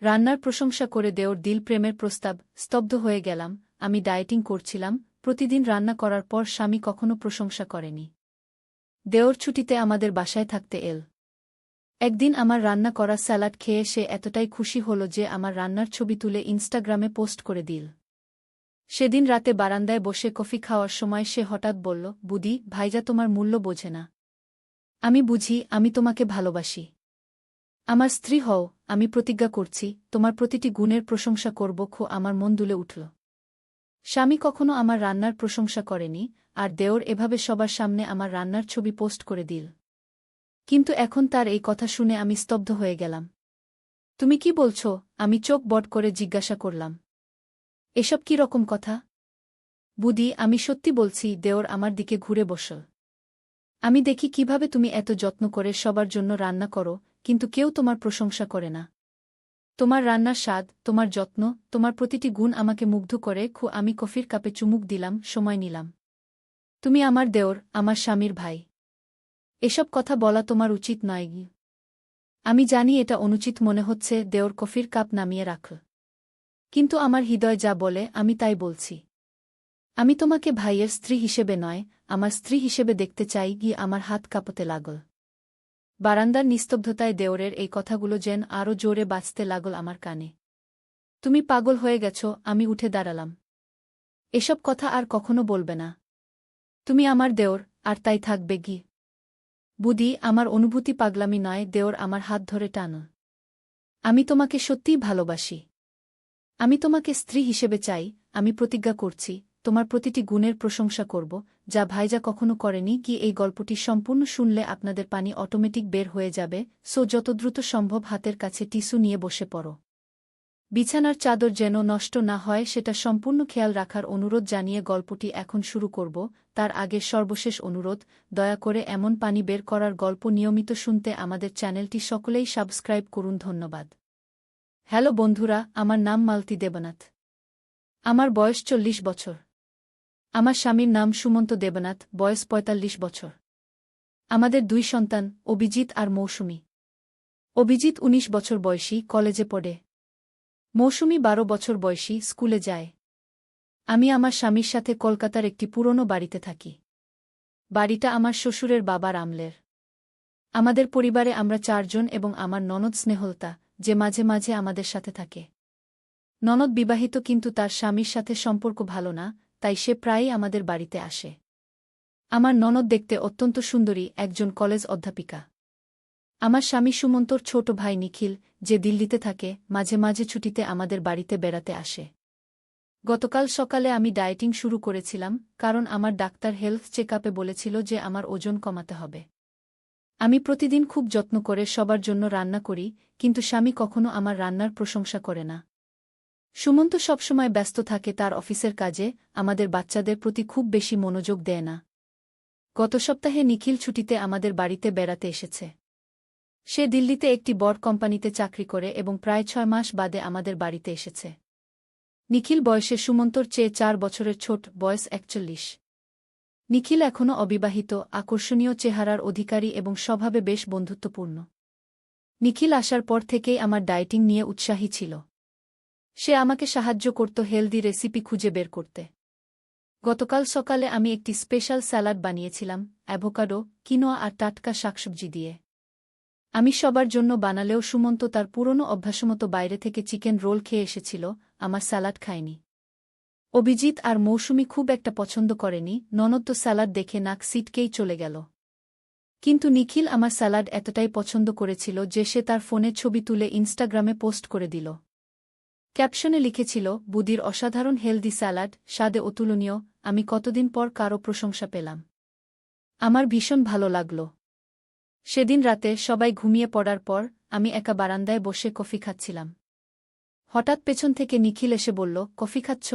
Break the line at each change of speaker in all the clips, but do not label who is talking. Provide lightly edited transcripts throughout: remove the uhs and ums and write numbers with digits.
রান্নার প্রশংসা করে দেওর দিল প্রেমের প্রস্তাব। স্তব্ধ হয়ে গেলাম। আমি ডায়েটিং করছিলাম, প্রতিদিন রান্না করার পর স্বামী কখনো প্রশংসা করেনি। দেওর ছুটিতে আমাদের বাসায় থাকতে এল। একদিন আমার রান্না করা স্যালাড খেয়ে সে এতটাই খুশি হল যে আমার রান্নার ছবি তুলে ইনস্টাগ্রামে পোস্ট করে দিল। সেদিন রাতে বারান্দায় বসে কফি খাওয়ার সময় সে হঠাৎ বলল, বুদি, ভাইজা তোমার মূল্য বোঝে না। আমি বুঝি, আমি তোমাকে ভালোবাসি। আমার স্ত্রী হও, আমি প্রতিজ্ঞা করছি, তোমার প্রতিটি গুণের প্রশংসা করব। আমার মন দুলে উঠল। স্বামী কখনো আমার রান্নার প্রশংসা করেনি, আর দেওর এভাবে সবার সামনে আমার রান্নার ছবি পোস্ট করে দিল। কিন্তু এখন তার এই কথা শুনে আমি স্তব্ধ হয়ে গেলাম। তুমি কি বলছ? আমি চোখ বড় করে জিজ্ঞাসা করলাম। এসব কি রকম কথা? বুদি, আমি সত্যি বলছি। দেওর আমার দিকে ঘুরে বসল। আমি দেখি কিভাবে তুমি এত যত্ন করে সবার জন্য রান্না করো, কিন্তু কেউ তোমার প্রশংসা করে না। তোমার রান্নার স্বাদ, তোমার যত্ন, তোমার প্রতিটি গুণ আমাকে মুগ্ধ করে। আমি কফির কাপে চুমুক দিলাম, সময় নিলাম। তুমি আমার দেওর, আমার স্বামীর ভাই। এসব কথা বলা তোমার উচিত নয়। আমি জানি এটা অনুচিত মনে হচ্ছে। দেওর কফির কাপ নামিয়ে রাখল। কিন্তু আমার হৃদয় যা বলে আমি তাই বলছি। আমি তোমাকে ভাইয়ের স্ত্রী হিসেবে নয়, আমার স্ত্রী হিসেবে দেখতে চাই। আমার হাত কাঁপতে লাগল। বারান্দার নিস্তব্ধতায় দেওরের এই কথাগুলো যেন আরও জোরে বাজতে লাগল আমার কানে। তুমি পাগল হয়ে গেছ। আমি উঠে দাঁড়ালাম। এসব কথা আর কখনো বলবে না। তুমি আমার দেওর, আর তাই থাকবে। বুদি, আমার অনুভূতি পাগলামি নয়। দেওর আমার হাত ধরে টানল। আমি তোমাকে সত্যিই ভালোবাসি। আমি তোমাকে স্ত্রী হিসেবে চাই। আমি প্রতিজ্ঞা করছি, তোমার প্রতিটি গুণের প্রশংসা করব, যা ভাইজা কখনো করেনি। এই গল্পটি সম্পূর্ণ শুনলে আপনাদের পানি অটোমেটিক বের হয়ে যাবে। যত দ্রুত সম্ভব হাতের কাছে টিস্যু নিয়ে বসে পড়ো। বিছানার চাদর যেন নষ্ট না হয় সেটা সম্পূর্ণ খেয়াল রাখার অনুরোধ জানিয়ে গল্পটি এখন শুরু করব। তার আগে সর্বশেষ অনুরোধ, দয়া করে এমন পানি বের করার গল্প নিয়মিত শুনতে আমাদের চ্যানেলটি সকলেই সাবস্ক্রাইব করুন। ধন্যবাদ। হ্যালো বন্ধুরা, আমার নাম মালতী দেবনাথ। আমার বয়স 40 বছর। আমার স্বামীর নাম সুমন্ত দেবনাথ, বয়স 45 বছর। আমাদের 2 সন্তান, অভিজিৎ আর মৌসুমী। অভিজিৎ 19 বছর বয়সী, কলেজে পড়ে। মৌসুমী 12 বছর বয়সী, স্কুলে যায়। আমি আমার স্বামীর সাথে কলকাতার একটি পুরনো বাড়িতে থাকি। বাড়িটা আমার শ্বশুরের বাবার আমলের। আমাদের পরিবারে আমরা 4 জন এবং আমার ননদ স্নেহলতা, যে মাঝে মাঝে আমাদের সাথে থাকে। ননদ বিবাহিত, কিন্তু তার স্বামীর সাথে সম্পর্ক ভালো না, তাই সে প্রায়ই আমাদের বাড়িতে আসে। আমার ননদ দেখতে অত্যন্ত সুন্দরী, একজন কলেজ অধ্যাপিকা। আমার স্বামী সুমন্তর ছোট ভাই নিখিল, যে দিল্লিতে থাকে, মাঝে মাঝে ছুটিতে আমাদের বাড়িতে বেড়াতে আসে। গতকাল সকালে আমি ডায়েটিং শুরু করেছিলাম, কারণ আমার ডাক্তার হেলথ চেকআপে বলেছিল যে আমার ওজন কমাতে হবে। আমি প্রতিদিন খুব যত্ন করে সবার জন্য রান্না করি, কিন্তু স্বামী কখনো আমার রান্নার প্রশংসা করে না। সুমন্ত সবসময় ব্যস্ত থাকে তার অফিসের কাজে, আমাদের বাচ্চাদের প্রতি খুব বেশি মনোযোগ দেয় না। গত সপ্তাহে নিখিল ছুটিতে আমাদের বাড়িতে বেড়াতে এসেছে। সে দিল্লিতে একটি বড় কোম্পানিতে চাকরি করে এবং প্রায় 6 মাস বাদে আমাদের বাড়িতে এসেছে। নিখিল বয়সে সুমন্তর চেয়ে 4 বছরের ছোট, বয়স 41। নিখিল এখনও অবিবাহিত, আকর্ষণীয় চেহারার অধিকারী এবং স্বভাবে বেশ বন্ধুত্বপূর্ণ। নিখিল আসার পর থেকেই আমার ডায়েটিং নিয়ে উৎসাহী ছিল। সে আমাকে সাহায্য করত হেলদি রেসিপি খুঁজে বের করতে। গতকাল সকালে আমি একটি স্পেশাল স্যালাড বানিয়েছিলাম, অ্যাভোকাডো, কিনোয়া আর টাটকা শাকসবজি দিয়ে। আমি সবার জন্য বানালেও সুমন্ত তার পুরনো অভ্যাসমতো বাইরে থেকে চিকেন রোল খেয়ে এসেছিল, আমার স্যালাড খায়নি। অভিজিৎ আর মৌসুমী খুব একটা পছন্দ করেনি, ননদ তো স্যালাড দেখে নাক সিটকেই চলে গেল। কিন্তু নিখিল আমার স্যালাড এতটাই পছন্দ করেছিল যে সে তার ফোনে ছবি তুলে ইনস্টাগ্রামে পোস্ট করে দিল। ক্যাপশনে লিখেছিল, বুদির অসাধারণ হেলদি স্যালাড, স্বাদে অতুলনীয়। আমি কতদিন পর কারও প্রশংসা পেলাম। আমার ভীষণ ভালো লাগল। সেদিন রাতে সবাই ঘুমিয়ে পড়ার পর আমি একা বারান্দায় বসে কফি খাচ্ছিলাম। হঠাৎ পেছন থেকে নিখিল এসে বলল, কফি খাচ্ছ?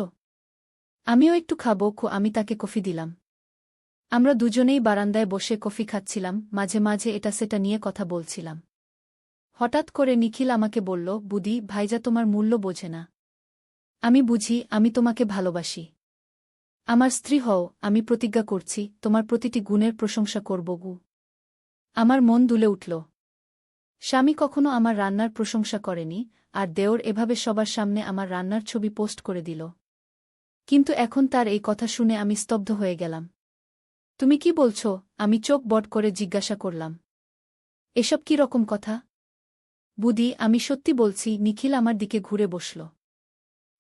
আমিও একটু খাবো। আমি তাকে কফি দিলাম। আমরা দুজনেই বারান্দায় বসে কফি খাচ্ছিলাম, মাঝে মাঝে এটা সেটা নিয়ে কথা বলছিলাম। হঠাৎ করে নিখিল আমাকে বলল, বুদি, ভাইজা তোমার মূল্য বোঝে না। আমি বুঝি, আমি তোমাকে ভালোবাসি। আমার স্ত্রী হও, আমি প্রতিজ্ঞা করছি, তোমার প্রতিটি গুণের প্রশংসা করব। আমার মন দুলে উঠল। স্বামী কখনো আমার রান্নার প্রশংসা করেনি, আর দেওর এভাবে সবার সামনে আমার রান্নার ছবি পোস্ট করে দিল। কিন্তু এখন তার এই কথা শুনে আমি স্তব্ধ হয়ে গেলাম। তুমি কি বলছ? আমি চোখ বড় করে জিজ্ঞাসা করলাম। এসব কি রকম কথা? বুদি, আমি সত্যি বলছি। নিখিল আমার দিকে ঘুরে বসল।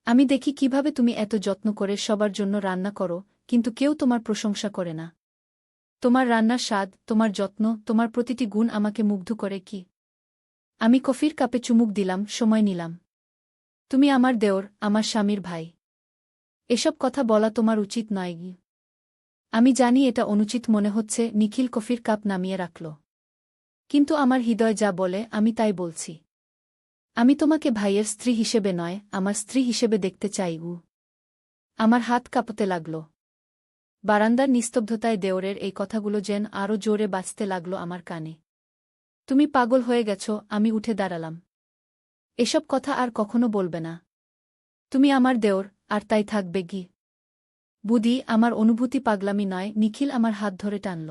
আমি দেখি কিভাবে তুমি এত যত্ন করে সবার জন্য রান্না করো, কিন্তু কেউ তোমার প্রশংসা করে না। তোমার রান্নার স্বাদ, তোমার যত্ন, তোমার প্রতিটি গুণ আমাকে মুগ্ধ করে। কি? আমি কফির কাপে চুমুক দিলাম, সময় নিলাম। তুমি আমার দেওর, আমার স্বামীর ভাই। এসব কথা বলা তোমার উচিত নয়। আমি জানি এটা অনুচিত মনে হচ্ছে। নিখিল কফির কাপ নামিয়ে রাখল। কিন্তু আমার হৃদয় যা বলে আমি তাই বলছি। আমি তোমাকে ভাইয়ের স্ত্রী হিসেবে নয়, আমার স্ত্রী হিসেবে দেখতে চাই। আমার হাত কাঁপতে লাগল। বারান্দার নিস্তব্ধতায় দেওরের এই কথাগুলো যেন আরও জোরে বাজতে লাগল আমার কানে। তুমি পাগল হয়ে গেছ। আমি উঠে দাঁড়ালাম। এসব কথা আর কখনো বলবে না। তুমি আমার দেওর, আর তাই থাকবে। বুদি, আমার অনুভূতি পাগলামি নয়। নিখিল আমার হাত ধরে টানল।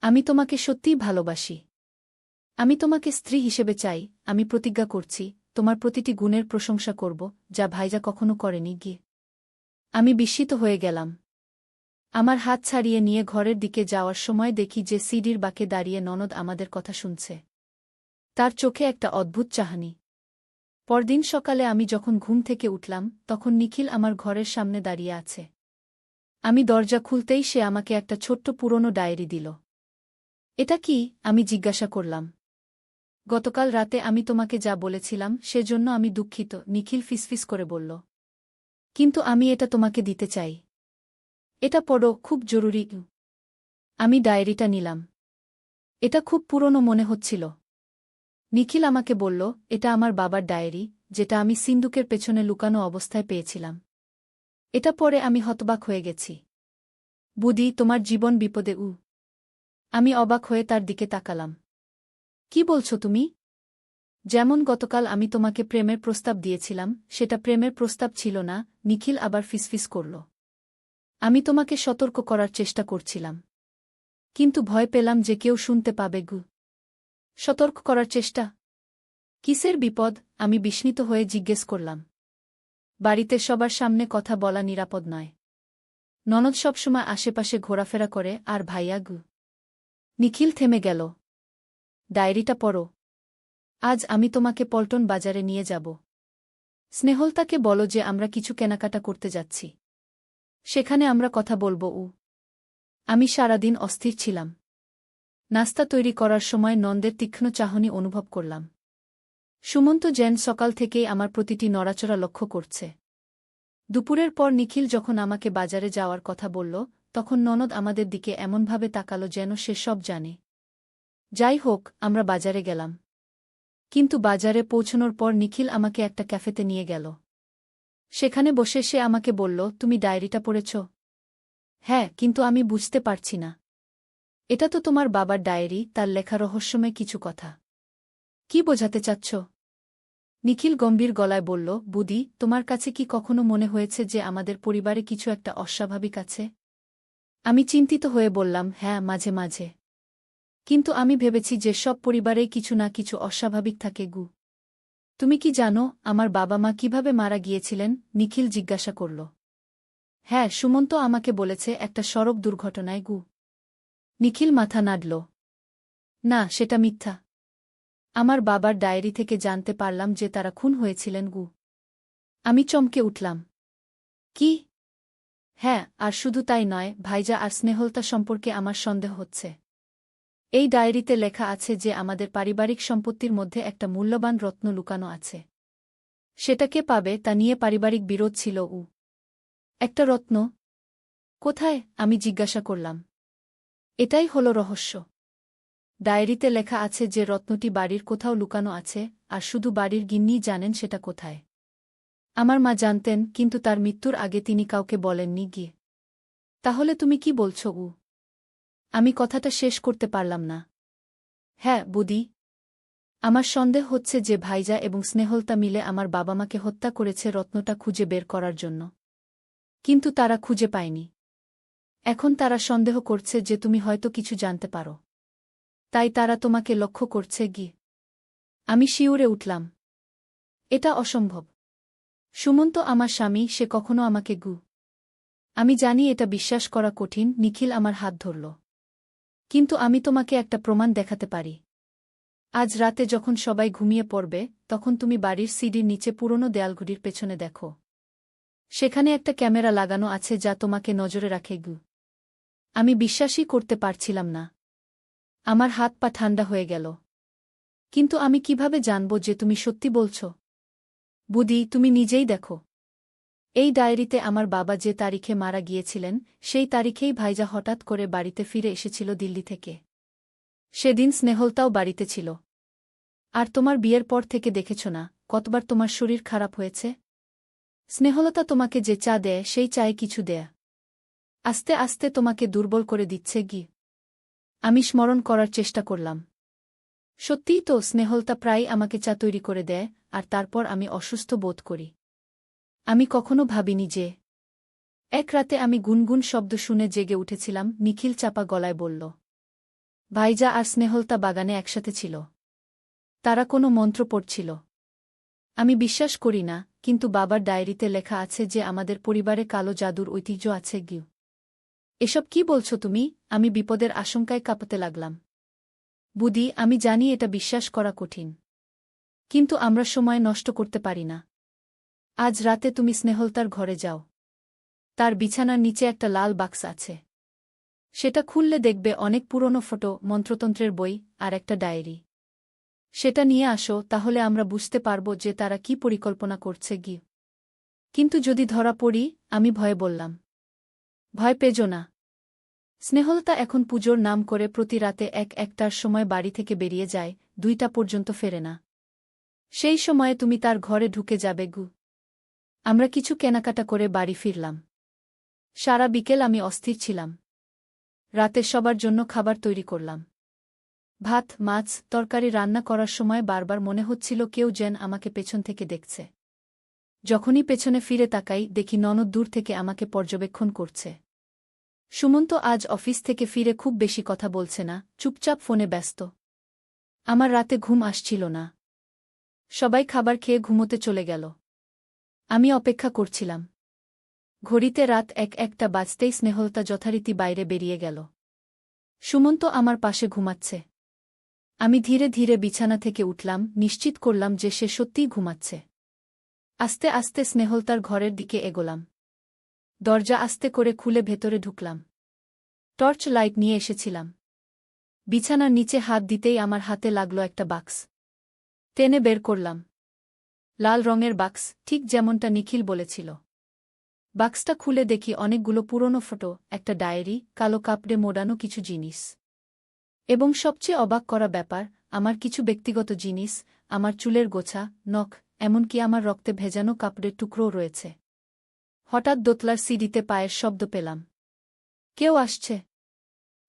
আমি তোমাকে সত্যিই ভালোবাসি। আমি তোমাকে স্ত্রী হিসেবে চাই। আমি প্রতিজ্ঞা করছি, তোমার প্রতিটি গুণের প্রশংসা করব, যা ভাইজা কখনো করেনি। আমি বিস্মিত হয়ে গেলাম। আমার হাত ছাড়িয়ে নিয়ে ঘরের দিকে যাওয়ার সময় দেখি যে সিঁড়ির বাঁকে দাঁড়িয়ে ননদ আমাদের কথা শুনছে। তার চোখে একটা অদ্ভুত চাহনি। পরদিন সকালে আমি যখন ঘুম থেকে উঠলাম, তখন নিখিল আমার ঘরের সামনে দাঁড়িয়ে আছে। আমি দরজা খুলতেই সে আমাকে একটা ছোট্ট পুরনো ডায়েরি দিল। এটা কি? আমি জিজ্ঞাসা করলাম। গতকাল রাতে আমি তোমাকে যা বলেছিলাম সেজন্য আমি দুঃখিত, নিখিল ফিসফিস করে বলল। কিন্তু আমি এটা তোমাকে দিতে চাই। এটা পড়ো, খুব জরুরি। আমি ডায়েরিটা নিলাম। এটা খুব পুরনো মনে হচ্ছিল। নিখিল আমাকে বলল, এটা আমার বাবার ডায়েরি, যেটা আমি সিন্দুকের পেছনে লুকানো অবস্থায় পেয়েছিলাম। এটা পড়ে আমি হতবাক হয়ে গেছি। বুদি, তোমার জীবন বিপদে। আমি অবাক হয়ে তার দিকে তাকালাম। কি বলছো তুমি? যেমন গতকাল আমি তোমাকে প্রেমের প্রস্তাব দিয়েছিলাম, সেটা প্রেমের প্রস্তাব ছিল না। নিখিল আবার ফিসফিস করল। আমি তোমাকে সতর্ক করার চেষ্টা করছিলাম, কিন্তু ভয় পেলাম যে কেউ শুনতে পাবে। সতর্ক করার চেষ্টা? কিসের বিপদ? আমি বিস্মিত হয়ে জিজ্ঞেস করলাম। বাড়িতে সবার সামনে কথা বলা নিরাপদ নয়। ননদ সবসময় আশেপাশে ঘোরাফেরা করে, আর ভাইয়া। নিখিল থেমে গেল। ডায়েরিটা পড়ো। আজ আমি তোমাকে পল্টন বাজারে নিয়ে যাব। স্নেহলতাকে বলো যে আমরা কিছু কেনাকাটা করতে যাচ্ছি। সেখানে আমরা কথা বলবো। আমি সারাদিন অস্থির ছিলাম। নাস্তা তৈরি করার সময় নন্দের তীক্ষ্ণ চাহনি অনুভব করলাম। সুমন্ত যেন সকাল থেকেই আমার প্রতিটি নড়াচড়া লক্ষ্য করছে। দুপুরের পর নিখিল যখন আমাকে বাজারে যাওয়ার কথা বলল, তখন ননদ আমাদের দিকে এমনভাবে তাকালো যেন সে সব জানে। যাই হোক, আমরা বাজারে গেলাম। কিন্তু বাজারে পৌঁছনোর পর নিখিল আমাকে একটা ক্যাফেতে নিয়ে গেল। সেখানে বসে সে আমাকে বলল, তুমি ডায়েরিটা পড়েছ? হ্যাঁ, কিন্তু আমি বুঝতে পারছি না। এটা তো তোমার বাবার ডায়েরি, তার লেখা রহস্যময় কিছু কথা। কি বোঝাতে চাচ্ছ? নিখিল গম্ভীর গলায় বলল, বুদি, তোমার কাছে কি কখনো মনে হয়েছে যে আমাদের পরিবারে কিছু একটা অস্বাভাবিক আছে? আমি চিন্তিত হয়ে বললাম, হ্যাঁ, মাঝে মাঝে। কিন্তু আমি ভেবেছি যে সব পরিবারেই কিছু না কিছু অস্বাভাবিক থাকে। তুমি কি জানো আমার বাবা মা কিভাবে মারা গিয়েছিলেন? নিখিল জিজ্ঞাসা করল। হ্যাঁ, সুমন্ত আমাকে বলেছে, একটা সড়ক দুর্ঘটনায়। নিখিল মাথা নাড়ল। না, সেটা মিথ্যা। আমার বাবার ডায়েরি থেকে জানতে পারলাম যে তারা খুন হয়েছিলেন। আমি চমকে উঠলাম। কি? হ্যাঁ, আর শুধু তাই নয়, ভাইজা আর স্নেহলতা সম্পর্কে আমার সন্দেহ হচ্ছে। এই ডায়েরিতে লেখা আছে যে আমাদের পারিবারিক সম্পত্তির মধ্যে একটা মূল্যবান রত্ন লুকানো আছে। সেটা কে পাবে তা নিয়ে পারিবারিক বিরোধ ছিল। একটা রত্ন? কোথায়? আমি জিজ্ঞাসা করলাম। এটাই হলো রহস্য। ডায়েরিতে লেখা আছে যে রত্নটি বাড়ির কোথাও লুকানো আছে, আর শুধু বাড়ির গিন্নিই জানেন সেটা কোথায়। আমার মা জানতেন, কিন্তু তার মৃত্যুর আগে তিনি কাউকে বলেননি। তাহলে তুমি কি বলছো? আমি কথাটা শেষ করতে পারলাম না। হ্যাঁ, বুদি। আমার সন্দেহ হচ্ছে যে ভাইজা এবং স্নেহলতা মিলে আমার বাবা মাকে হত্যা করেছে রত্নটা খুঁজে বের করার জন্য। কিন্তু তারা খুঁজে পায়নি। এখন তারা সন্দেহ করছে যে তুমি হয়তো কিছু জানতে পারো। তাই তারা তোমাকে লক্ষ্য করছে। আমি শিউরে উঠলাম। এটা অসম্ভব। সুমন্ত আমার স্বামী, সে কখনো আমাকে আমি জানি এটা বিশ্বাস করা কঠিন। নিখিল আমার হাত ধরল। কিন্তু আমি তোমাকে একটা প্রমাণ দেখাতে পারি। আজ রাতে যখন সবাই ঘুমিয়ে পড়বে, তখন তুমি বাড়ির সিঁড়ির নিচে পুরনো দেয়ালঘড়ির পেছনে দেখো। সেখানে একটা ক্যামেরা লাগানো আছে যা তোমাকে নজরে রাখে। আমি বিশ্বাসই করতে পারছিলাম না। আমার হাত পা ঠান্ডা হয়ে গেল। কিন্তু আমি কিভাবে জানব যে তুমি সত্যি বলছ? বুদি, তুমি নিজেই দেখো। এই ডায়েরিতে আমার বাবা যে তারিখে মারা গিয়েছিলেন, সেই তারিখেই ভাইজা হঠাৎ করে বাড়িতে ফিরে এসেছিল দিল্লি থেকে। সেদিন স্নেহলতাও বাড়িতে ছিল। আর তোমার বিয়ের পর থেকে দেখেছ না কতবার তোমার শরীর খারাপ হয়েছে? স্নেহলতা তোমাকে যে চা দেয় সেই চায়ে কিছু দেয়া আস্তে আস্তে তোমাকে দুর্বল করে দিচ্ছে। আমি স্মরণ করার চেষ্টা করলাম। সত্যিই তো, স্নেহলতা প্রায় আমাকে চা তৈরি করে দেয়, আর তারপর আমি অসুস্থ বোধ করি। আমি কখনো ভাবিনি যে এক রাতে আমি গুনগুন শব্দ শুনে জেগে উঠেছিলাম। নিখিল চাপা গলায় বলল, ভাইজা আর স্নেহলতা বাগানে একসাথে ছিল। তারা কোনো মন্ত্র পড়ছিল। আমি বিশ্বাস করি না, কিন্তু বাবার ডায়েরিতে লেখা আছে যে আমাদের পরিবারে কালো জাদুর ঐতিহ্য আছে। এসব কি বলছো তুমি? আমি বিপদের আশঙ্কায় কাঁপতে লাগলাম। বুদি, আমি জানি এটা বিশ্বাস করা কঠিন, কিন্তু আমরা সময় নষ্ট করতে পারি না। আজ রাতে তুমি স্নেহলতার ঘরে যাও। তার বিছানার নিচে একটা লাল বাক্স আছে। সেটা খুললে দেখবে অনেক পুরনো ফটো, মন্ত্রতন্ত্রের বই আর একটা ডায়েরি। সেটা নিয়ে আসো, তাহলে আমরা বুঝতে পারব যে তারা কি পরিকল্পনা করছে। কিন্তু যদি ধরা পড়ি? আমি ভয়ে বললাম। ভয় পেজো না। স্নেহলতা এখন পুজোর নাম করে প্রতি রাতে একটার সময় বাড়ি থেকে বেরিয়ে যায়, 2টা পর্যন্ত ফেরে না। সেই সময়ে তুমি তার ঘরে ঢুকে যাবে। আমরা কিছু কেনাকাটা করে বাড়ি ফিরলাম। সারা বিকেল আমি অস্থির ছিলাম। রাতে সবার জন্য খাবার তৈরি করলাম। ভাত, মাছ, তরকারি রান্না করার সময় বারবার মনে হচ্ছিল কেউ যেন আমাকে পেছন থেকে দেখছে। যখনই পেছনে ফিরে তাকাই, দেখি ননদ দূর থেকে আমাকে পর্যবেক্ষণ করছে। সুমন্ত আজ অফিস থেকে ফিরে খুব বেশি কথা বলছে না, চুপচাপ ফোনে ব্যস্ত। আমার রাতে ঘুম আসছিল না। সবাই খাবার খেয়ে ঘুমোতে চলে গেল। আমি অপেক্ষা করছিলাম। ঘড়িতে রাত একটা বাজতেই স্নেহলতা যথারীতি বাইরে বেরিয়ে গেল। সুমন্ত আমার পাশে ঘুমাচ্ছে। আমি ধীরে ধীরে বিছানা থেকে উঠলাম, নিশ্চিত করলাম যে সে সত্যিই ঘুমাচ্ছে। আস্তে আস্তে স্নেহলতার ঘরের দিকে এগোলাম। দরজা আস্তে করে খুলে ভেতরে ঢুকলাম। টর্চ লাইট নিয়ে এসেছিলাম। বিছানার নিচে হাত দিতেই আমার হাতে লাগলো একটা বাক্স। টেনে বের করলাম। লাল রঙের বাক্স, ঠিক যেমনটা নিখিল বলেছিল। বাক্সটা খুলে দেখি অনেকগুলো পুরনো ফটো, একটা ডায়েরি, কালো কাপড়ে মোড়ানো কিছু জিনিস। এবং সবচেয়ে অবাক করা ব্যাপার, আমার কিছু ব্যক্তিগত জিনিস, আমার চুলের গোছা, নখ, এমনকি আমার রক্তে ভেজানো কাপড়ের টুকরোও রয়েছে। হঠাৎ দোতলার সিঁড়িতে পায়ের শব্দ পেলাম। কেউ আসছে।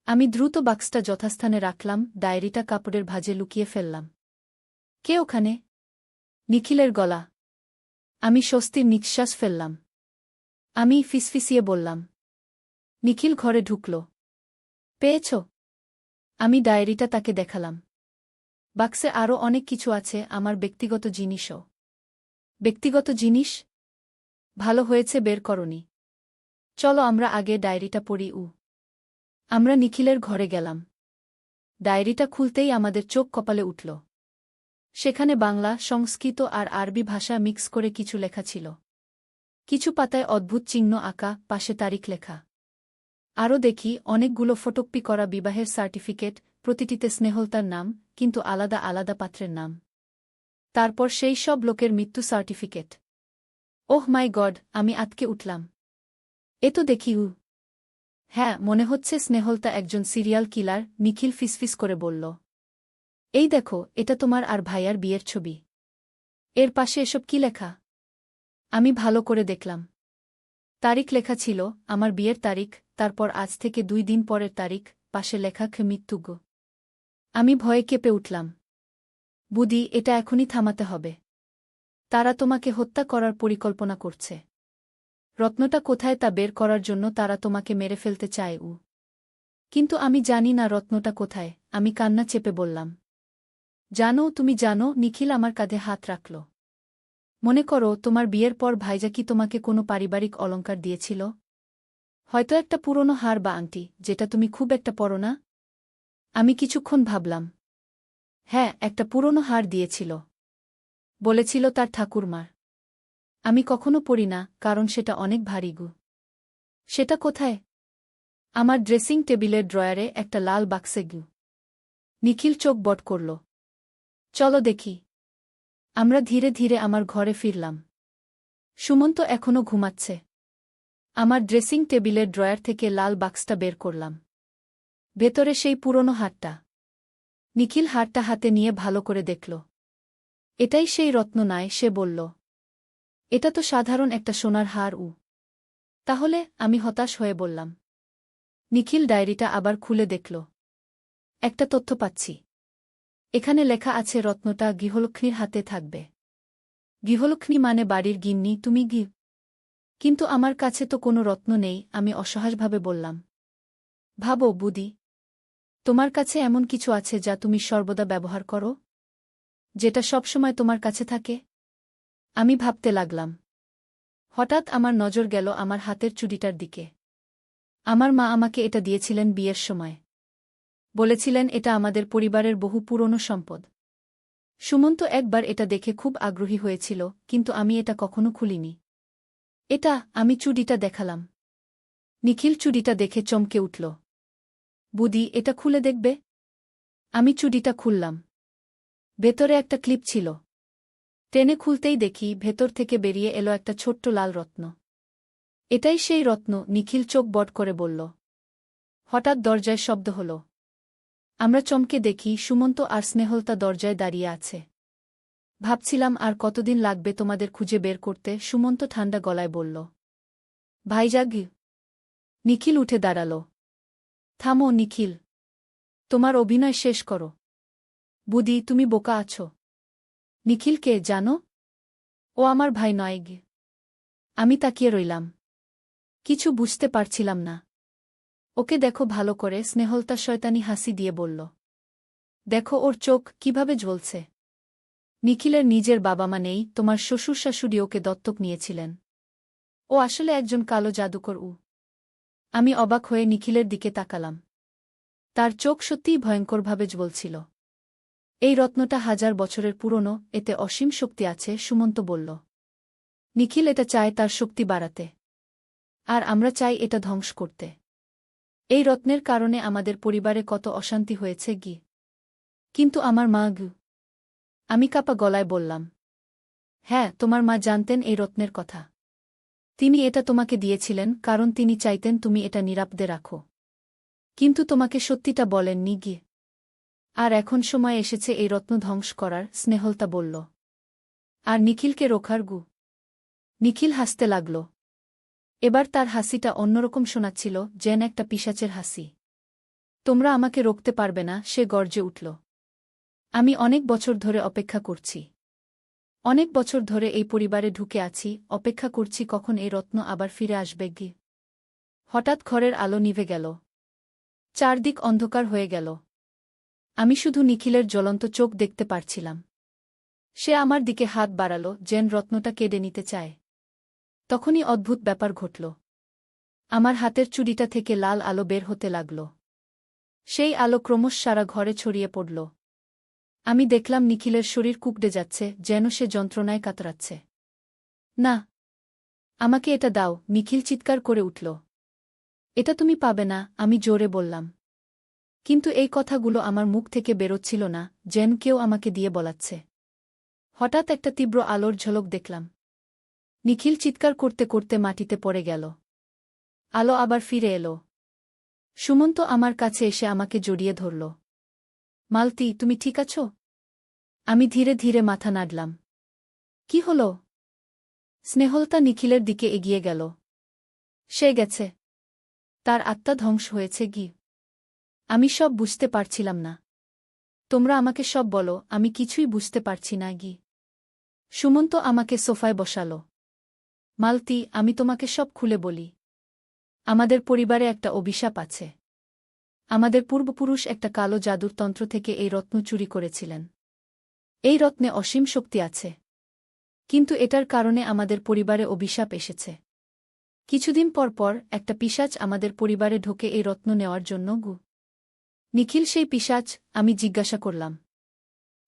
আমি দ্রুত বাক্সটা যথাস্থানে রাখলাম, ডায়েরিটা কাপড়ের ভাঁজে লুকিয়ে ফেললাম। কে ওখানে? নিখিলের গলা। আমি স্বস্তির নিঃশ্বাস ফেললাম। আমি ফিসফিসিয়ে বললাম। নিখিল ঘরে ঢুকল। পেয়েছ? আমি ডায়েরিটা তাকে দেখালাম। বাক্সে আরও অনেক কিছু আছে, আমার ব্যক্তিগত জিনিসও। ব্যক্তিগত জিনিস? ভালো হয়েছে বের করনি। চলো আমরা আগে ডায়েরিটা পড়ি। আমরা নিখিলের ঘরে গেলাম। ডায়েরিটা খুলতেই আমাদের চোখ কপালে উঠল। সেখানে বাংলা, সংস্কৃত আর আরবি ভাষা মিক্স করে কিছু লেখা ছিল। কিছু পাতায় অদ্ভুত চিহ্ন আঁকা, পাশে তারিখ লেখা। আরও দেখি অনেকগুলো ফটোকপি করা বিবাহের সার্টিফিকেট, প্রতিটিতে স্নেহলতার নাম, কিন্তু আলাদা আলাদা পাত্রের নাম। তারপর সেই সব লোকের মৃত্যু সার্টিফিকেট। ওহ মাই গড, আমি আতকে উঠলাম। এ তো দেখি হ্যাঁ, মনে হচ্ছে স্নেহলতা একজন সিরিয়াল কিলার, নিখিল ফিসফিস করে বলল। এই দেখো, এটা তোমার আর ভাইয়ার বিয়ের ছবি। এর পাশে এসব কি লেখা? আমি ভালো করে দেখলাম। তারিখ লেখা ছিল, আমার বিয়ের তারিখ, তারপর আজ থেকে 2 দিন পরের তারিখ, পাশে লেখা মৃত্যুগ। আমি ভয়ে কেঁপে উঠলাম। বুদি, এটা এখনই থামাতে হবে। তারা তোমাকে হত্যা করার পরিকল্পনা করছে। রত্নটা কোথায় তা বের করার জন্য তারা তোমাকে মেরে ফেলতে চায়। কিন্তু আমি জানি না রত্নটা কোথায়, আমি কান্না চেপে বললাম। তুমি জানো নিখিল আমার কাঁধে হাত রাখল। মনে করো তোমার বিয়ের পর ভাইজা কি তোমাকে কোনো পারিবারিক অলংকার দিয়েছিল? হয়তো একটা পুরনো হার বা আংটি, যেটা তুমি খুব একটা পরো না? আমি কিছুক্ষণ ভাবলাম। হ্যাঁ, একটা পুরনো হার দিয়েছিল। বলেছিল তার ঠাকুরমার। আমি কখনো পরি না, কারণ সেটা অনেক ভারী গু। সেটা কোথায়? আমার ড্রেসিং টেবিলের ড্রয়ারে একটা লাল বাক্সে গু। নিখিল চোখ বট করল। চলো দেখি। আমরা ধীরে ধীরে আমার ঘরে ফিরলাম। সুমন্ত এখনো ঘুমাচ্ছে। আমার ড্রেসিং টেবিলের ড্রয়ার থেকে লাল বাক্সটা বের করলাম। ভেতরে সেই পুরনো হারটা। নিখিল হারটা হাতে নিয়ে ভালো করে দেখল। এটাই সেই রত্ন নয়, সে বলল। এটা তো সাধারণ একটা সোনার হার। তাহলে? আমি হতাশ হয়ে বললাম। নিখিল ডায়েরিটা আবার খুলে দেখল। একটা তথ্য পাচ্ছি। এখানে লেখা আছে রত্নটা গৃহলক্ষ্মীর হাতে থাকবে। গৃহলক্ষ্মী মানে বাড়ির গিন্নি, তুমি কিন্তু আমার কাছে তো কোনো রত্ন নেই, আমি অসহায়ভাবে বললাম। ভাবো বুদি, তোমার কাছে এমন কিছু আছে যা তুমি সর্বদা ব্যবহার করো? যেটা সবসময় তোমার কাছে থাকে? আমি ভাবতে লাগলাম। হঠাৎ আমার নজর গেল আমার হাতের চুড়িটার দিকে। আমার মা আমাকে এটা দিয়েছিলেন বিয়ের সময়। বলেছিলেন এটা আমাদের পরিবারের বহু পুরনো সম্পদ। সুমন্ত একবার এটা দেখে খুব আগ্রহী হয়েছিল, কিন্তু আমি এটা কখনো খুলিনি। এটা, আমি চুড়িটা দেখালাম। নিখিল চুড়িটা দেখে চমকে উঠল। বুদি, এটা খুলে দেখবে? আমি চুড়িটা খুললাম। ভেতরে একটা ক্লিপ ছিল। টেনে খুলতেই দেখি ভেতর থেকে বেরিয়ে এলো একটা ছোট্ট লাল রত্ন। এটাই সেই রত্ন, নিখিল চোখ বড় করে বলল। হঠাৎ দরজায় শব্দ হল। আমরা চমকে দেখি সুমন্ত আর স্নেহলতা দরজায় দাঁড়িয়ে আছে। ভাবছিলাম আর কতদিন লাগবে তোমাদের খুঁজে বের করতে, সুমন্ত ঠান্ডা গলায় বলল। ভাইজাগ। নিখিল উঠে দাঁড়াল। থামো নিখিল, তোমার অভিনয় শেষ করো। বুদি, তুমি বোকা আছো। নিখিলকে জানো? ও আমার ভাই নয়। আমি তাকিয়ে রইলাম। কিছু বুঝতে পারছিলাম না। ওকে দেখো ভালো করে, স্নেহলতা শয়তানি হাসি দিয়ে বলল। দেখো ওর চোখ কিভাবে জ্বলছে। নিখিলের নিজের বাবা মা নেই, তোমার শ্বশুর শাশুড়ি ওকে দত্তক নিয়েছিলেন। ও আসলে একজন কালো জাদুকর। আমি অবাক হয়ে নিখিলের দিকে তাকালাম। তার চোখ সত্যিই ভয়ঙ্করভাবে জ্বলছিল। এই রত্নটা 1000 বছরের পুরনো, এতে অসীম শক্তি আছে, সুমন্ত বলল। নিখিল এটা চায় তার শক্তি বাড়াতে। আর আমরা চাই এটা ধ্বংস করতে। এই রত্নের কারণে আমাদের পরিবারে কত অশান্তি হয়েছে কিন্তু আমার মা আমি কাপা গলায় বললাম। হ্যাঁ, তোমার মা জানতেন এই রত্নের কথা। তিনি এটা তোমাকে দিয়েছিলেন কারণ তিনি চাইতেন তুমি এটা নিরাপদে রাখো। কিন্তু তোমাকে সত্যিটা বলেননি আর এখন সময় এসেছে এই রত্ন ধ্বংস করার, স্নেহলতা বলল। আর নিখিলকে রোখার নিখিল হাসতে লাগল। এবার তার হাসিটা অন্যরকম শোনাচ্ছিল, যেন একটা পিশাচের হাসি। তোমরা আমাকে রোকতে পারবে না, সে গর্জে উঠল। আমি অনেক বছর ধরে অপেক্ষা করছি। অনেক বছর ধরে এই পরিবারে ঢুকে আছি, অপেক্ষা করছি কখন এই রত্ন আবার ফিরে আসবে হঠাৎ ঘরের আলো নিভে গেল। চারদিক অন্ধকার হয়ে গেল। আমি শুধু নিখিলের জ্বলন্ত চোখ দেখতে পারছিলাম। সে আমার দিকে হাত বাড়াল, যেন রত্নটা কেড়ে নিতে চায়। তখনই অদ্ভুত ব্যাপার ঘটল। আমার হাতের চুড়িটা থেকে লাল আলো বের হতে লাগল। সেই আলো ক্রমশ সারা ঘরে ছড়িয়ে পড়ল। আমি দেখলাম নিখিলের শরীর কুঁকড়ে যাচ্ছে, যেন সে যন্ত্রণায় কাতরাচ্ছে। না, আমাকে এটা দাও, নিখিল চিৎকার করে উঠল। এটা তুমি পাবে না, আমি জোরে বললাম। কিন্তু এই কথাগুলো আমার মুখ থেকে বেরোচ্ছিল না, যেন কেউ আমাকে দিয়ে বলাচ্ছে। হঠাৎ একটা তীব্র আলোর ঝলক দেখলাম। নিখিল চিৎকার করতে করতে মাটিতে পড়ে গেল। আলো আবার ফিরে এলো। সুমন্ত আমার কাছে এসে আমাকে জড়িয়ে ধরল। মালতী, তুমি ঠিক আছো? আমি ধীরে ধীরে মাথা নাড়লাম। কি হল? স্নেহলতা নিখিলের দিকে এগিয়ে গেল। সে গেছে। তার আত্মা ধ্বংস হয়েছে আমি সব বুঝতে পারছিলাম না। তোমরা আমাকে সব বলো, আমি কিছুই বুঝতে পারছি না সুমন্ত আমাকে সোফায় বসাল। মালতী, আমি তোমাকে সব খুলে বলি। আমাদের পরিবারে একটা অভিশাপ আছে। আমাদের পূর্বপুরুষ একটা কালো জাদুর তন্ত্র থেকে এই রত্ন চুরি করেছিলেন। এই রত্নে অসীম শক্তি আছে। কিন্তু এটার কারণে আমাদের পরিবারে অভিশাপ এসেছে। কিছুদিন পর পর একটা পিশাচ আমাদের পরিবারে ঢোকে এই রত্ন নেওয়ার জন্য। নিখিল সেই পিশাচ? আমি জিজ্ঞাসা করলাম।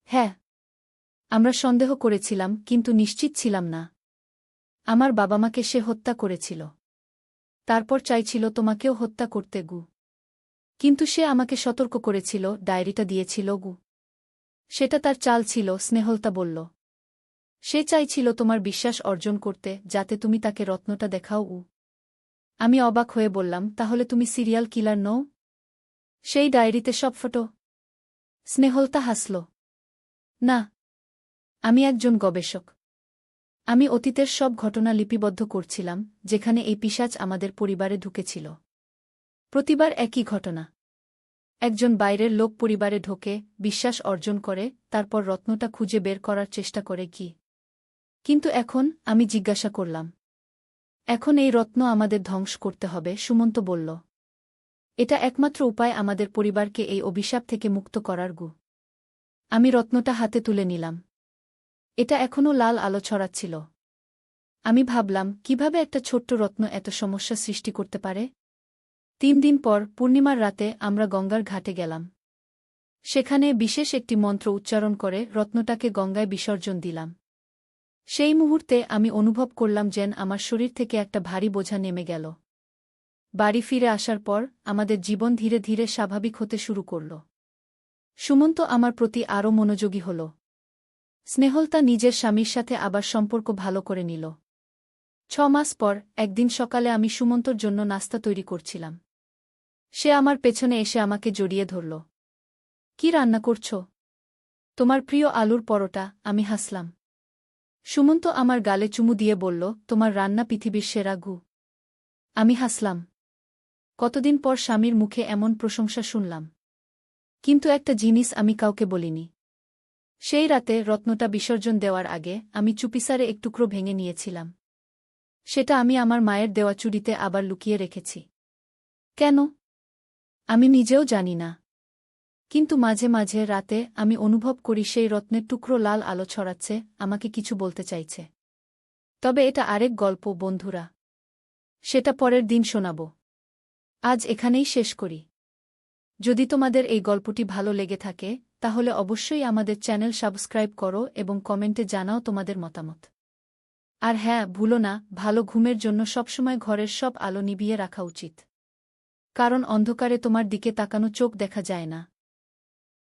হ্যাঁ। আমরা সন্দেহ করেছিলাম, কিন্তু নিশ্চিত ছিলাম না। আমার বাবা-মাকে সে হত্যা করেছিল। তারপর চাইছিল তোমাকেও হত্যা করতে। কিন্তু সে আমাকে সতর্ক করেছিল, ডায়েরিটা দিয়েছিল। সেটা তার চাল ছিল, স্নেহলতা বলল। সে চাইছিল তোমার বিশ্বাস অর্জন করতে, যাতে তুমি তাকে রত্নটা দেখাও। আমি অবাক হয়ে বললাম, তাহলে তুমি সিরিয়াল কিলার নও? সেই ডায়েরিতে সব ফটো? স্নেহলতা হাসল। না, আমি একজন গবেষক। আমি অতীতের সব ঘটনা লিপিবদ্ধ করছিলাম, যেখানে এই পিশাচ আমাদের পরিবারে ঢুকেছিল। প্রতিবার একই ঘটনা। একজন বাইরের লোক পরিবারে ঢোকে, বিশ্বাস অর্জন করে, তারপর রত্নটা খুঁজে বের করার চেষ্টা করে। কিন্তু এখন? আমি জিজ্ঞাসা করলাম। এখন এই রত্ন আমাদের ধ্বংস করতে হবে, সুমন্ত বলল। এটা একমাত্র উপায় আমাদের পরিবারকে এই অভিশাপ থেকে মুক্ত করার। আমি রত্নটা হাতে তুলে নিলাম। এটা এখনও লাল আলো ছড়াচ্ছিল। আমি ভাবলাম, কিভাবে একটা ছোট্ট রত্ন এত সমস্যা সৃষ্টি করতে পারে। 3 দিন পর পূর্ণিমার রাতে আমরা গঙ্গার ঘাটে গেলাম। সেখানে বিশেষ একটি মন্ত্র উচ্চারণ করে রত্নটাকে গঙ্গায় বিসর্জন দিলাম। সেই মুহূর্তে আমি অনুভব করলাম যেন আমার শরীর থেকে একটা ভারী বোঝা নেমে গেল। বাড়ি ফিরে আসার পর আমাদের জীবন ধীরে ধীরে স্বাভাবিক হতে শুরু করল। সুমন্ত আমার প্রতি আরও মনোযোগী হল। স্নেহলতা নিজের স্বামীর সাথে আবার সম্পর্ক ভালো করে নিল। 6 মাস পর একদিন সকালে আমি সুমন্তর জন্য নাস্তা তৈরি করছিলাম। সে আমার পেছনে এসে আমাকে জড়িয়ে ধরল। কি রান্না করছ? তোমার প্রিয় আলুর পরোটা। আমি হাসলাম। সুমন্ত আমার গালে চুমু দিয়ে বলল, তোমার রান্না পৃথিবীর সেরা। আমি হাসলাম। কতদিন পর স্বামীর মুখে এমন প্রশংসা শুনলাম। কিন্তু একটা জিনিস আমি কাউকে বলিনি। সেই রাতে রত্নটা বিসর্জন দেওয়ার আগে আমি চুপিসারে এক টুকরো ভেঙে নিয়েছিলাম। সেটা আমি আমার মায়ের দেওয়া চুড়িতে আবার লুকিয়ে রেখেছি। কেন? আমি নিজেও জানি না। কিন্তু মাঝে মাঝে রাতে আমি অনুভব করি সেই রত্নের টুকরো লাল আলো ছড়াচ্ছে, আমাকে কিছু বলতে চাইছে। তবে এটা আরেক গল্প, বন্ধুরা। সেটা পরের দিন শোনাব। আজ এখানেই শেষ করি। যদি তোমাদের এই গল্পটি ভালো লেগে থাকে, তাহলে অবশ্যই আমাদের চ্যানেল সাবস্ক্রাইব করো এবং কমেন্টে জানাও তোমাদের মতামত। আর হ্যাঁ, ভুলো না, ভালো ঘুমের জন্য সবসময় ঘরের সব আলো নিভিয়ে রাখা উচিত। কারণ অন্ধকারে তোমার দিকে তাকানো চোখ দেখা যায় না।